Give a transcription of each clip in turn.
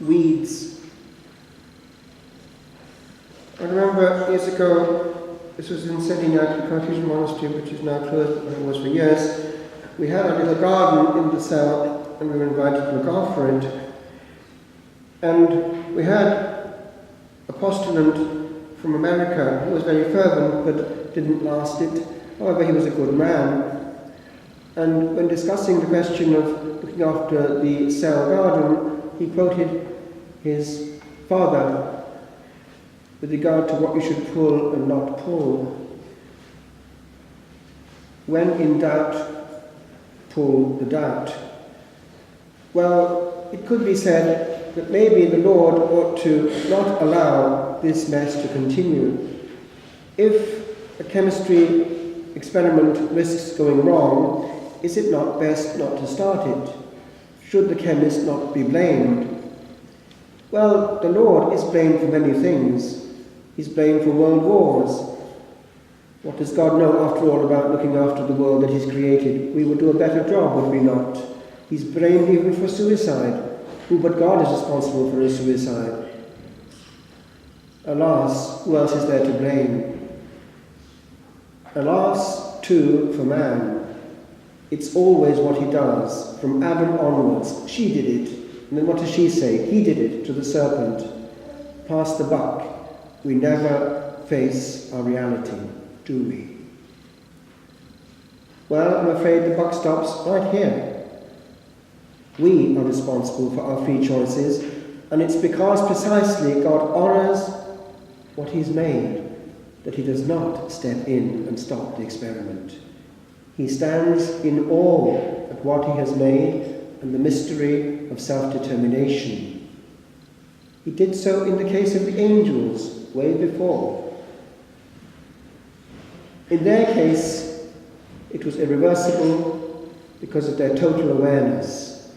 weeds. I remember years ago, this was in Selignac, the Carthusian monastery, which is now closed, but it was for years. We had a little garden in the cell, and we were invited to look after it. And we had a postulant from America who was very fervent, but didn't last it. However, he was a good man. And when discussing the question of looking after the cell garden, he quoted his father with regard to what you should pull and not pull. When in doubt, pull the doubt. Well, it could be said that maybe the Lord ought to not allow this mess to continue. If a chemistry experiment risks going wrong, is it not best not to start it? Should the chemist not be blamed? Well, the Lord is blamed for many things. He's blamed for world wars. What does God know, after all, about looking after the world that He's created? We would do a better job, would we not? He's blamed even for suicide. Who but God is responsible for a suicide? Alas, who else is there to blame? Alas, too, for man. It's always what he does, from Adam onwards. She did it. And then what does she say? He did it to the serpent. Pass the buck. We never face our reality, do we? Well, I'm afraid the buck stops right here. We are responsible for our free choices, and it's because precisely God honours what He's made that He does not step in and stop the experiment. He stands in awe at what He has made and the mystery of self-determination. He did so in the case of the angels way before. In their case, it was irreversible because of their total awareness.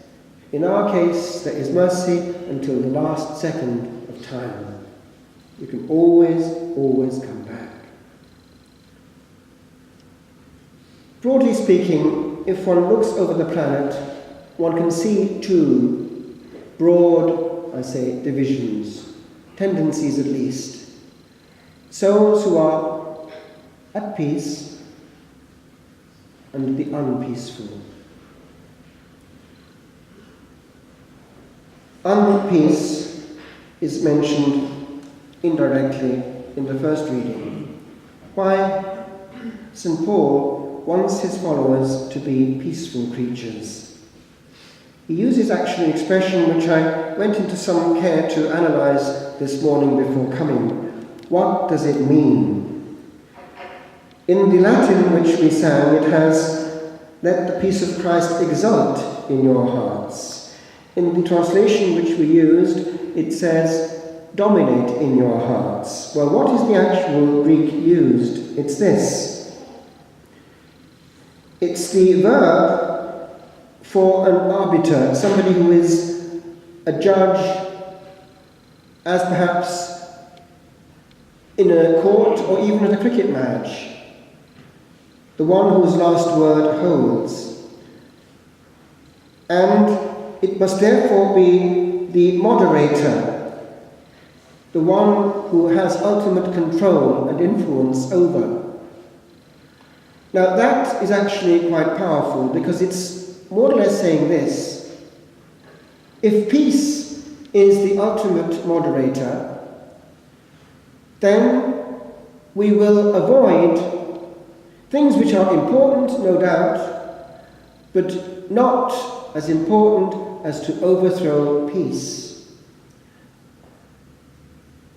In our case, there is mercy until the last second of time. You can always come back. Broadly speaking, if one looks over the planet, one can see two broad, divisions, tendencies at least. Souls who are at peace and the unpeaceful. Unpeace is mentioned indirectly in the first reading. Why? St. Paul wants his followers to be peaceful creatures. He uses actually an expression which I went into some care to analyze this morning before coming. What does it mean? In the Latin which we sang, it has, "Let the peace of Christ exult in your hearts." In the translation which we used, it says, "dominate in your hearts." Well, what is the actual Greek used? It's this. It's the verb for an arbiter, somebody who is a judge, as perhaps in a court or even at a cricket match, the one whose last word holds. And it must therefore be the moderator, the one who has ultimate control and influence over. Now that is actually quite powerful, because it's more or less saying this: if peace is the ultimate moderator, then we will avoid things which are important, no doubt, but not as important as to overthrow peace.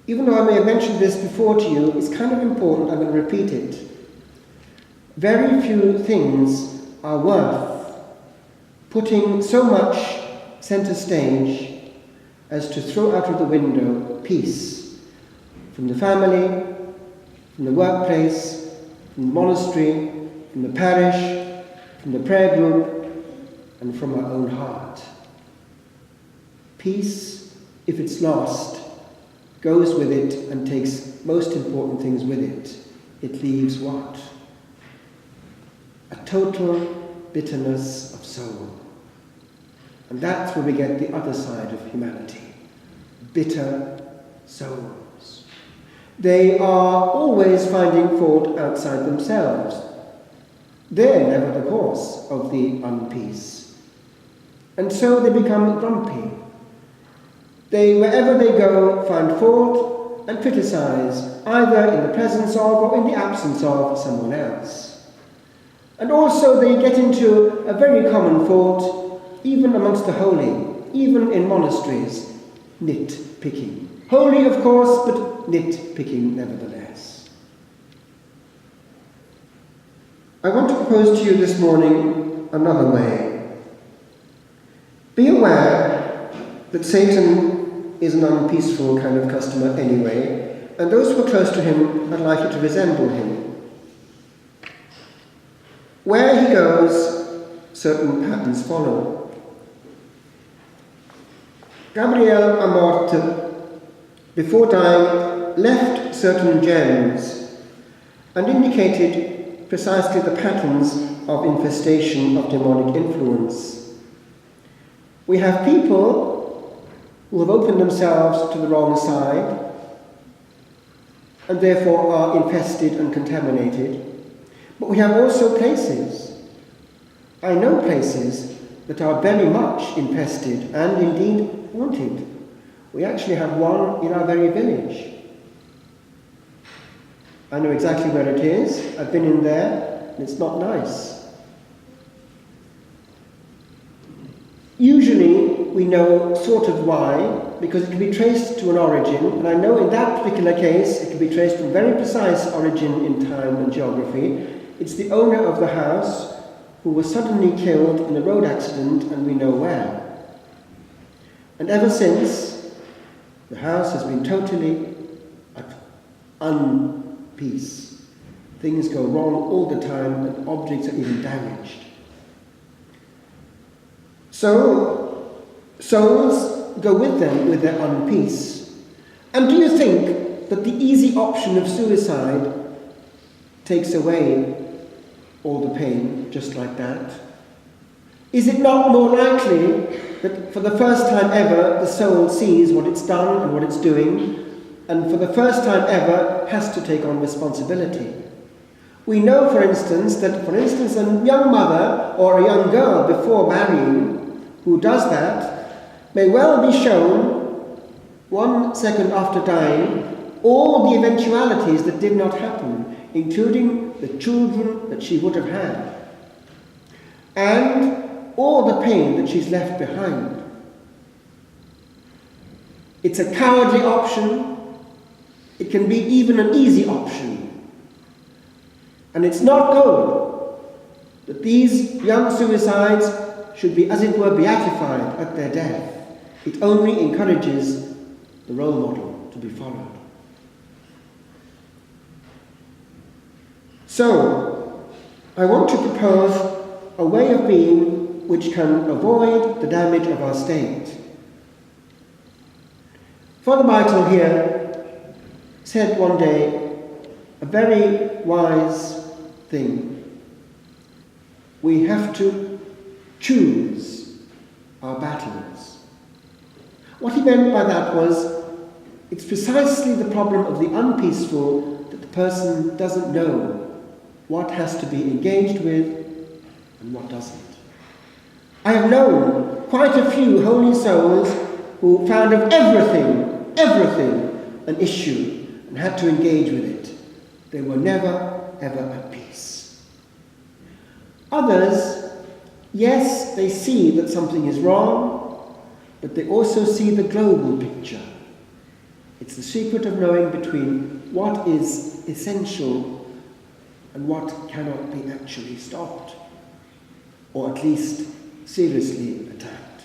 Even though I may have mentioned this before to you, it's kind of important, I'm going to repeat it. Very few things are worth putting so much center stage as to throw out of the window peace. From the family, from the workplace, from the monastery, from the parish, from the prayer group, and from our own heart. Peace, if it's lost, goes with it and takes most important things with it. It leaves what? A total bitterness of soul. And that's where we get the other side of humanity. bitter souls. They are always finding fault outside themselves. They're never the cause of the unpeace. And so they become grumpy. They, wherever they go, find fault and criticize, either in the presence of or in the absence of someone else. And also they get into a very common fault, even amongst the holy, even in monasteries, nitpicking. Holy, of course, but nitpicking nevertheless. I want to propose to you this morning another way. Be aware that Satan is an unpeaceful kind of customer anyway, and those who are close to him are likely to resemble him. Where he goes, certain patterns follow. Gabriel Amorth, before dying, left certain gems and indicated precisely the patterns of infestation of demonic influence. We have people who have opened themselves to the wrong side and therefore are infested and contaminated. But we have also places, I know places, that are very much infested and indeed haunted. We actually have one in our very village. I know exactly where it is. I've been in there, and it's not nice. Usually, we know sort of why, because it can be traced to an origin, and I know in that particular case, it can be traced to a very precise origin in time and geography. It's the owner of the house who was suddenly killed in a road accident, and we know where. And ever since, the house has been totally at unpeace. Things go wrong all the time, and objects are even damaged. So, souls go with them with their unpeace. And do you think that the easy option of suicide takes away all the pain just like that? Is it not more likely that for the first time ever the soul sees what it's done and what it's doing, and for the first time ever has to take on responsibility? We know, for instance, that a young mother or a young girl before marrying who does that may well be shown 1 second after dying all the eventualities that did not happen, including the children that she would have had, and all the pain that she's left behind. It's a cowardly option. It can be even an easy option. And it's not good that these young suicides should be, as it were, beatified at their death. It only encourages the role model to be followed. So, I want to propose a way of being which can avoid the damage of our state. Father Michael here said one day a very wise thing. We have to choose our battles. What he meant by that was, it's precisely the problem of the unpeaceful that the person doesn't know what has to be engaged with and what doesn't. I have known quite a few holy souls who found of everything, an issue and had to engage with it. They were never, ever at peace. Others, yes, they see that something is wrong, but they also see the global picture. It's the secret of knowing between what is essential and what cannot be actually stopped, or at least seriously attacked,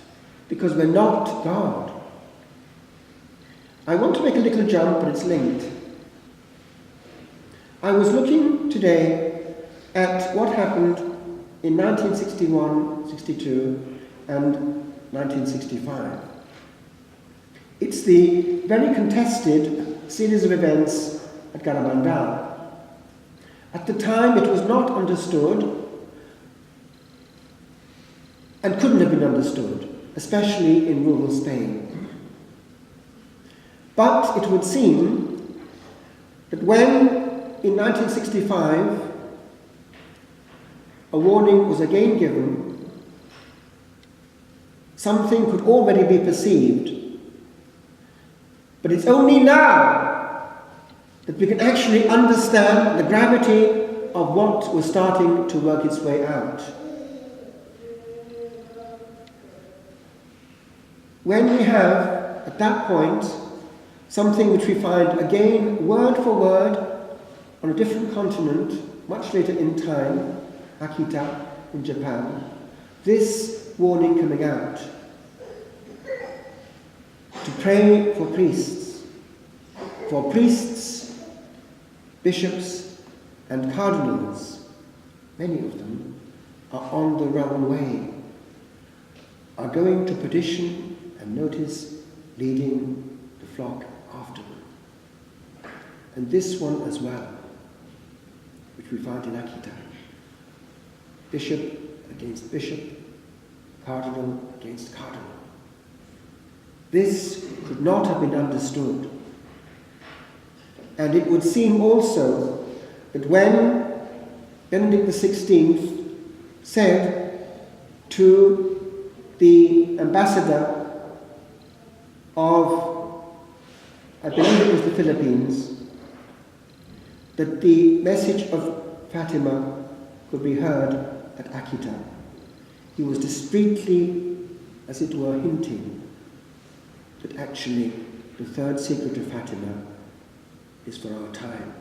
because we're not God. I want to make a little jump, but it's linked. I was looking today at what happened in 1961, 62, and 1965. It's the very contested series of events at Garabandal. At the time, it was not understood and couldn't have been understood, especially in rural Spain. But it would seem that when, in 1965, a warning was again given, something could already be perceived. But it's only now that we can actually understand the gravity of what was starting to work its way out. When we have, at that point, something which we find again word for word on a different continent, much later in time, Akita in Japan, this warning coming out to pray for priests, bishops and cardinals. Many of them are on the wrong way, are going to perdition and notice leading the flock after them. And this one as well, which we find in Akita. Bishop against bishop, cardinal against cardinal. This could not have been understood. And it would seem also that when Benedict XVI said to the ambassador of, I believe it was the Philippines, that the message of Fatima could be heard at Akita, he was discreetly, as it were, hinting that actually the third secret of Fatima is for our time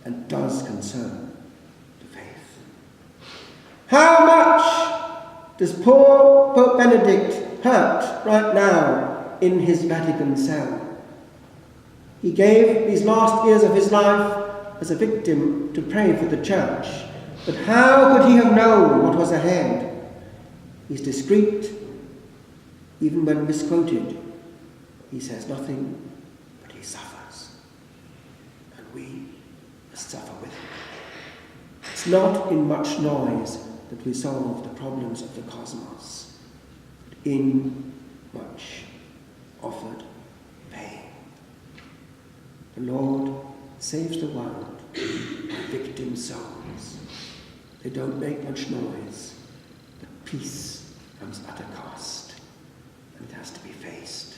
and does concern the faith. How much does poor Pope Benedict hurt right now in his Vatican cell? He gave these last years of his life as a victim to pray for the church. But how could he have known what was ahead? He's discreet, even when misquoted. He says nothing, but he suffers. And we must suffer with him. It's not in much noise that we solve the problems of the cosmos, but in much offered pain. The Lord saves the world by victim souls. They don't make much noise, but peace comes at a cost, and it has to be faced.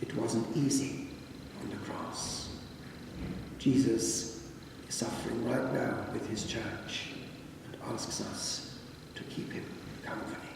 It wasn't easy on the cross. Jesus is suffering right now with his church and asks us to keep him company.